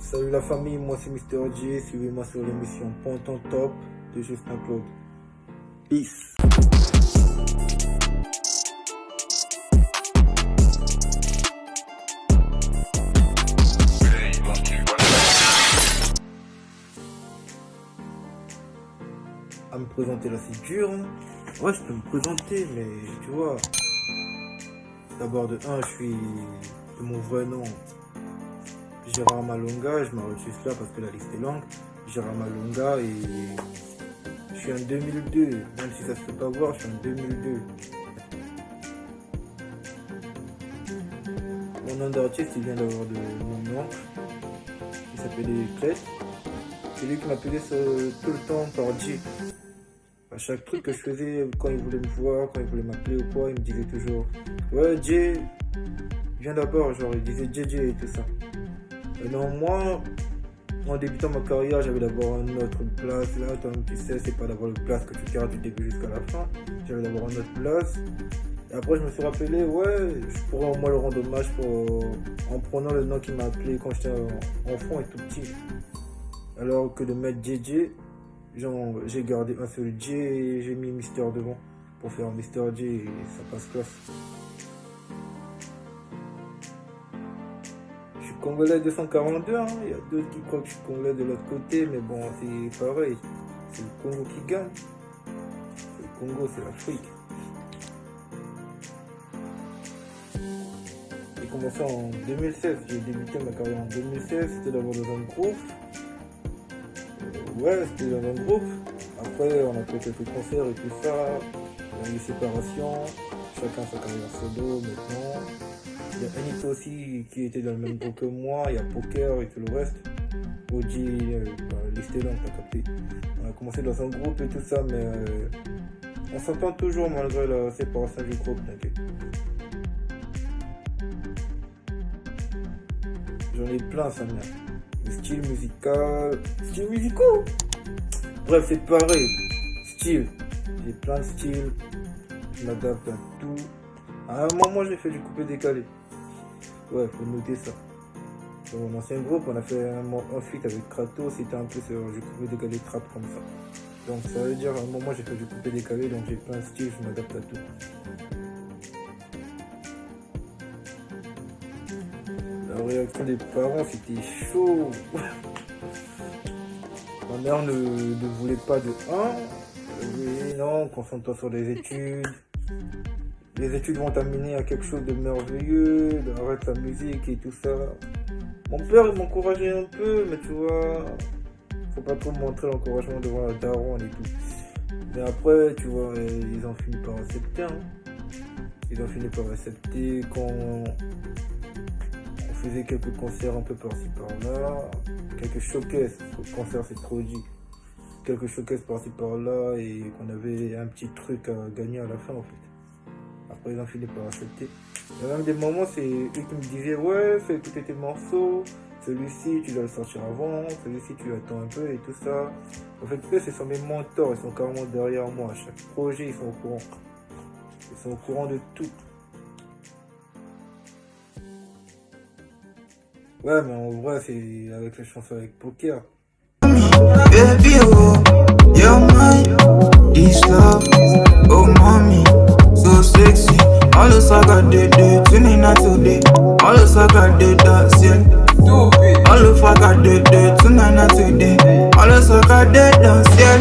Salut la famille, moi c'est Mister J, suivez-moi sur l'émission Ponton Top de Justin Claude. Peace. À me présenter là c'est dur, hein. Ouais, je peux me présenter, mais tu vois, d'abord de 1, je suis de mon vrai nom, Gérard Malonga. Je m'arrête juste là parce que la liste est longue. Gérard Malonga, et je suis en 2002, même si ça se fait pas voir, je suis en 2002. Mon nom d'artiste, il vient d'avoir de mon oncle, qui s'appelait Clette. C'est lui qui m'appelait tout le temps par J. À chaque truc que je faisais, quand il voulait me voir, quand il voulait m'appeler ou quoi, il me disait toujours ouais, J, viens d'abord, genre il disait JJ et tout ça. Et non, moi, en débutant ma carrière, j'avais d'abord une autre place. Là, toi tu sais, c'est pas d'abord le place que tu gardes du début jusqu'à la fin. J'avais d'abord une autre place. Et après, je me suis rappelé, ouais, je pourrais au moins le rendre hommage en prenant le nom qu'il m'a appelé quand j'étais enfant et tout petit. Alors que de mettre JJ, genre, j'ai gardé un seul J et j'ai mis Mister devant pour faire Mister J et ça passe classe. Je suis congolais 242, hein. Il y a d'autres qui croient que je suis congolais de l'autre côté, mais bon, c'est pareil. C'est le Congo qui gagne. Le Congo, c'est l'Afrique. J'ai commencé en 2016, j'ai débuté ma carrière en 2016, c'était d'abord dans un groupe. Ouais, c'était dans un groupe. Après, on a fait quelques concerts et tout ça. Il y a eu une séparation, chacun sa carrière solo maintenant. Il y a Anito aussi qui était dans le même groupe que moi, il y a Poker et tout le reste. Oji, listé là, t'as capté. On a commencé dans un groupe et tout ça, mais on s'entend toujours malgré la séparation du groupe, t'inquiète. J'en ai plein, ça mère. Style musical, style musicaux. Bref, c'est pareil. Style. J'ai plein de styles. Je m'adapte à tout. À un moment, j'ai fait du coupé-décalé. Ouais, faut noter ça. Dans mon ancien groupe, on a fait un feat avec Kratos, c'était un peu sur du coupé-décalé trap comme ça. Donc ça veut dire à un moment, j'ai fait du coupé-décalé, donc j'ai plein de styles, je m'adapte à tout. La réaction des parents, c'était chaud. Ma mère ne voulait pas de 1. Oui, non, concentre-toi sur les études. Les études vont t'amener à quelque chose de merveilleux, arrête la musique et tout ça. Mon père, il m'encourageait un peu, mais tu vois, faut pas trop montrer l'encouragement devant la daronne et tout. Mais après, tu vois, ils ont fini par accepter. Hein. Ils ont fini par accepter quand on faisait quelques concerts un peu par-ci par-là, quelques showcases. Le concert, c'est trop dit. Quelques showcases par-ci par-là et qu'on avait un petit truc à gagner à la fin en fait. Après ils ont fini par accepter. Il y a même des moments, c'est eux qui me disaient ouais, fais écouter tes morceaux, celui-ci tu dois le sortir avant, celui-ci tu attends un peu et tout ça. En fait, eux, ce sont mes mentors, ils sont carrément derrière moi. À chaque projet, ils sont au courant. Ils sont au courant de tout. Ouais, mais en vrai, c'est avec la chanson avec Poker. Baby, oh, you're mine. This love, oh mommy, so sexy. All the saga did it, tuning not today. All the saga did that, yeah. All the saga did it, tonight not today. All the saga did that, yeah.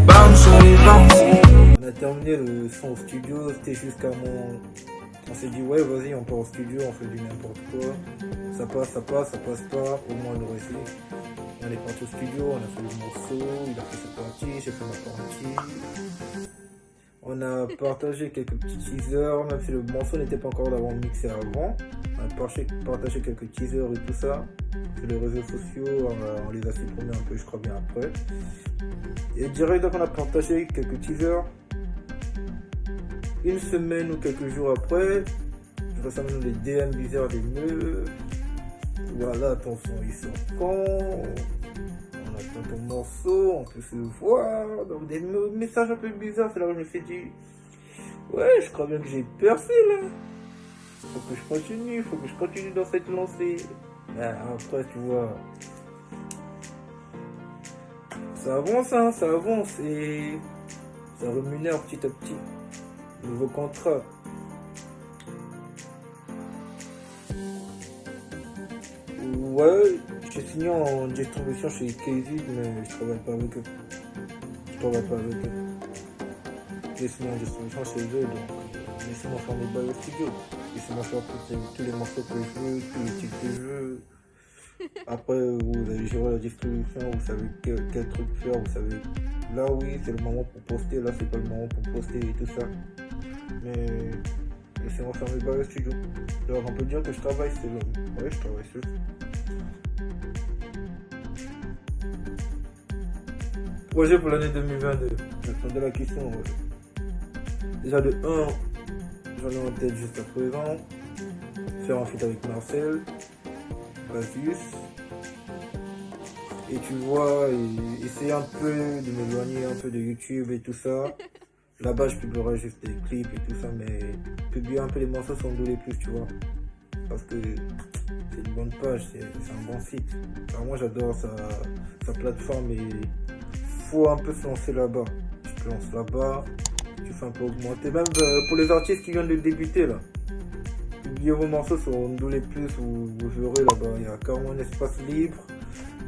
Bounce, sorry, bounce. On a terminé le son au studio, c'était jusqu'à mon... On s'est dit ouais vas-y on part au studio, on fait du n'importe quoi. Ça passe pas, au moins on le réussit. On est parti au studio, on a fait le morceau, il a fait sa partie, j'ai fait ma partie. On a partagé quelques petits teasers, même si le morceau n'était pas encore d'avant mixé avant. On a partagé quelques teasers et tout ça. Sur les réseaux sociaux, on les a supprimés un peu je crois bien après. Et direct donc on a partagé quelques teasers. Une semaine ou quelques jours après, je reçois maintenant des DM bizarres des meufs. Voilà, ton son il sort quand? On attend ton morceau, on peut se voir. Donc des messages un peu bizarres, c'est là où je me suis dit, ouais, je crois bien que j'ai percé là. Faut que je continue dans cette lancée. Mais après, tu vois, ça avance, hein, ça avance et ça rémunère petit à petit. Nouveau contrat. Ouais, j'ai signé en distribution chez KZ, mais je travaille pas avec eux. Je travaille pas avec eux. J'ai signé en distribution chez eux, donc laissez-moi faire mes bails au studio. Laissez-moi faire tous les morceaux que je veux, tous les titres que je veux. Après, vous allez gérer la distribution, vous savez quel truc faire, vous savez. Là, oui, c'est le moment pour poster, là, c'est pas le moment pour poster et tout ça. Mais laissez-moi faire mes bails au studio. Alors, on peut dire que je travaille, c'est le... Ouais, je travaille sur. Projet pour l'année 2022. J'attendais la question. Déjà de 1, j'en ai en tête juste à présent. Faire un feat avec Marcel, Basius. Et tu vois, essayer un peu de m'éloigner un peu de YouTube et tout ça. Là-bas, je publierai juste des clips et tout ça, mais publier un peu les morceaux sans doler plus, tu vois. Parce que c'est une bonne page, c'est un bon site. Alors moi, j'adore sa plateforme et faut un peu se lancer là-bas. Tu te lances là-bas, tu fais un peu augmenter. Même pour les artistes qui viennent de débuter, là. Publiez vos morceaux sur Ndolé Plus, vous verrez là-bas, il y a carrément un espace libre.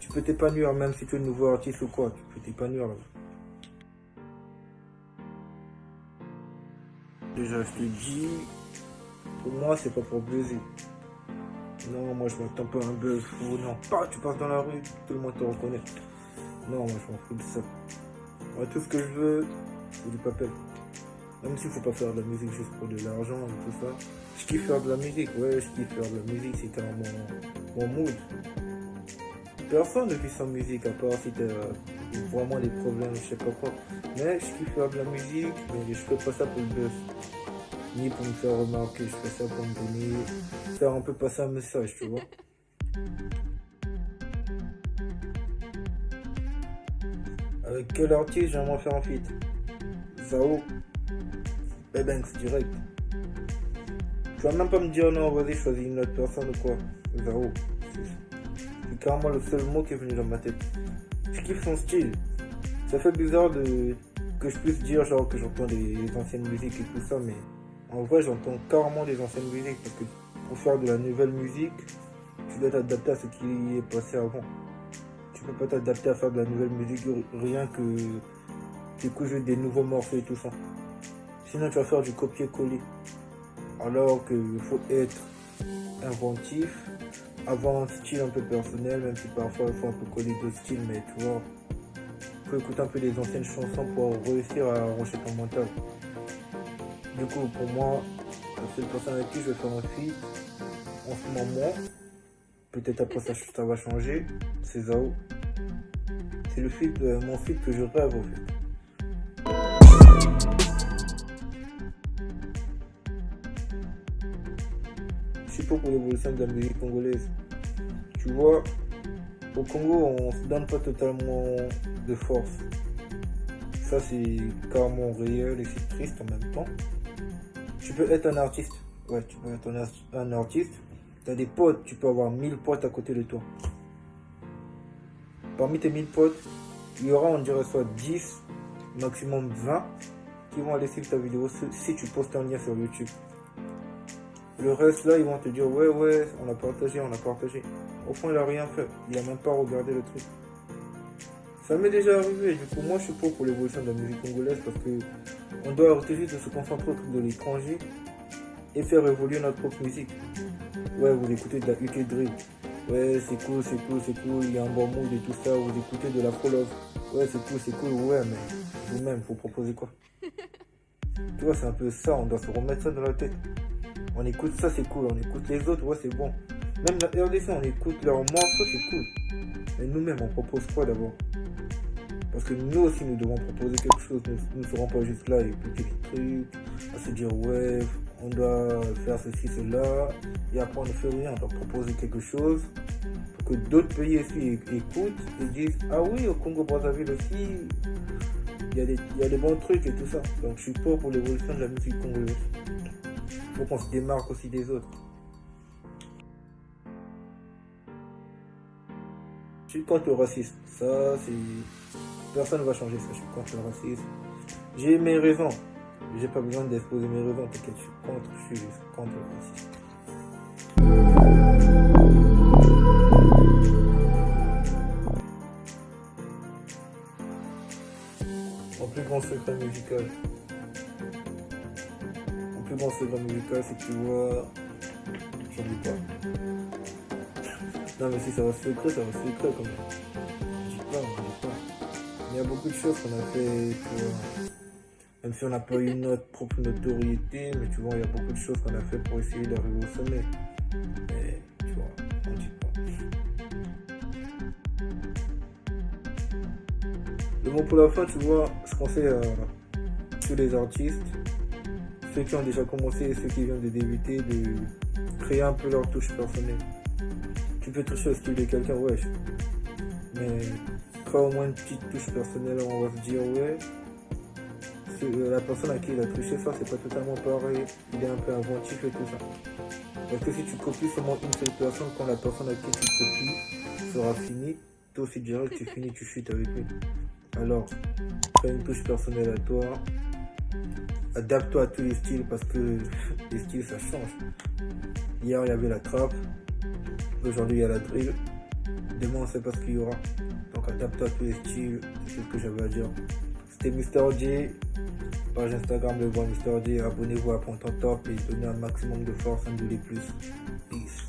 Tu peux t'épanouir, même si tu es un nouveau artiste ou quoi, tu peux t'épanouir là-bas. Déjà, je te dis, pour moi, c'est pas pour buzzer. Non, moi, je m'attends pas à un buzz fou. Non, pas, tu passes dans la rue, tout le monde te reconnaît. Non, moi, je m'en fous de ça. Moi, tout ce que je veux, c'est du papel. Même s'il faut pas faire de la musique juste pour de l'argent et tout ça. Je kiffe faire de la musique, ouais, je kiffe faire de la musique, c'est carrément mon mood. Personne ne vit sans musique, à part si t'as vraiment des problèmes, je sais pas quoi. Mais je kiffe faire de la musique, mais je fais pas ça pour le buzz. Ni pour me faire remarquer, je fais ça pour me donner, faire un peu passer un message, tu vois. Avec quel artiste j'aimerais faire un feat? Zao, Banks direct. Tu vas même pas me dire non, vas-y, choisis une autre personne ou quoi. Zao. C'est carrément le seul mot qui est venu dans ma tête. Je kiffe son style. Ça fait bizarre que je puisse dire genre que j'entends des anciennes musiques et tout ça, mais en vrai j'entends carrément des anciennes musiques parce que pour faire de la nouvelle musique, tu dois t'adapter à ce qui est passé avant. Tu peux pas t'adapter à faire de la nouvelle musique rien que t'écoutes des nouveaux morceaux et tout ça. Sinon tu vas faire du copier-coller. Alors qu'il faut être inventif, avoir un style un peu personnel, même si parfois il faut un peu coller d'autres styles, mais tu vois, il faut écouter un peu les anciennes chansons pour réussir à arranger ton mental. Du coup, pour moi, la seule personne avec qui je vais faire un feat en ce moment, peut-être après ça va changer, c'est Zao. C'est le feat, mon feat que je rêve en fait. Je suis pour l'évolution de la musique congolaise. Tu vois, au Congo, on se donne pas totalement de force. Ça, c'est carrément réel et c'est triste en même temps. Tu peux être un artiste. Ouais, tu peux être un artiste. Tu as des potes, tu peux avoir 1000 potes à côté de toi. Parmi tes 1000 potes, il y aura, on dirait, soit 10, maximum 20, qui vont aller suivre ta vidéo si tu postes un lien sur YouTube. Le reste là, ils vont te dire ouais, on a partagé. Au fond, il a rien fait. Il a même pas regardé le truc. Ça m'est déjà arrivé. Du coup, moi, je suis pour l'évolution de la musique congolaise parce que on doit arrêter juste de se concentrer au truc de l'étranger et faire évoluer notre propre musique. Ouais, vous écoutez de la UK Drill. Ouais, c'est cool. Il y a un bon mood et tout ça. Vous écoutez de la Love. Ouais, c'est cool. Ouais, mais vous-même, faut proposer quoi? Tu vois, c'est un peu ça. On doit se remettre ça dans la tête. On écoute ça, c'est cool. On écoute les autres, ouais, c'est bon. Même la RDC, on écoute leurs morceaux, c'est cool. Mais nous-mêmes, on propose quoi d'abord? Parce que nous aussi, nous devons proposer quelque chose. Nous ne serons pas juste là à écouter des trucs, à se dire, ouais, on doit faire ceci, cela. Et après, on ne fait rien. On doit proposer quelque chose pour que d'autres pays aussi écoutent et disent, ah oui, au Congo-Brazzaville aussi, il y a des bons trucs et tout ça. Donc, je suis pour l'évolution de la musique congolaise. Il faut qu'on se démarque aussi des autres. Je suis contre le racisme. Ça, c'est... Personne ne va changer ça. Je suis contre le racisme. J'ai mes raisons. J'ai pas besoin d'exposer mes raisons. T'inquiète, je suis contre le racisme. Mon plus grand secret musical. Mon plus grand secret musical, c'est que tu vois... J'en dis pas. Non mais si ça va secret quand même. Je dis pas. Il y a beaucoup de choses qu'on a fait, tu vois. Même si on n'a pas eu notre propre notoriété, mais tu vois, il y a beaucoup de choses qu'on a fait pour essayer d'arriver au sommet. Mais tu vois, on dit pas. Le mot pour la fin, tu vois, je conseille à tous les artistes, ceux qui ont déjà commencé et ceux qui viennent de débuter, de créer un peu leur touche personnelle. Tu peux toucher au style de quelqu'un, ouais. Mais pas au moins une petite touche personnelle, on va se dire, ouais. La personne à qui il a touché ça, c'est pas totalement pareil. Il est un peu inventif et tout ça. Parce que si tu copies seulement une seule personne, quand la personne à qui tu copies sera finie, toi aussi direct tu finis, tu chutes avec lui. Alors, fais une touche personnelle à toi. Adapte-toi à tous les styles parce que les styles ça change. Hier il y avait la trap, aujourd'hui il y a la drill. Demain on sait pas ce qu'il y aura. Donc adapte-toi à tous les styles, c'est ce que j'avais à dire. C'était Mr. J, page Instagram de Mr. J, abonnez-vous à Ponton Top et donnez un maximum de force, un de les plus. Peace.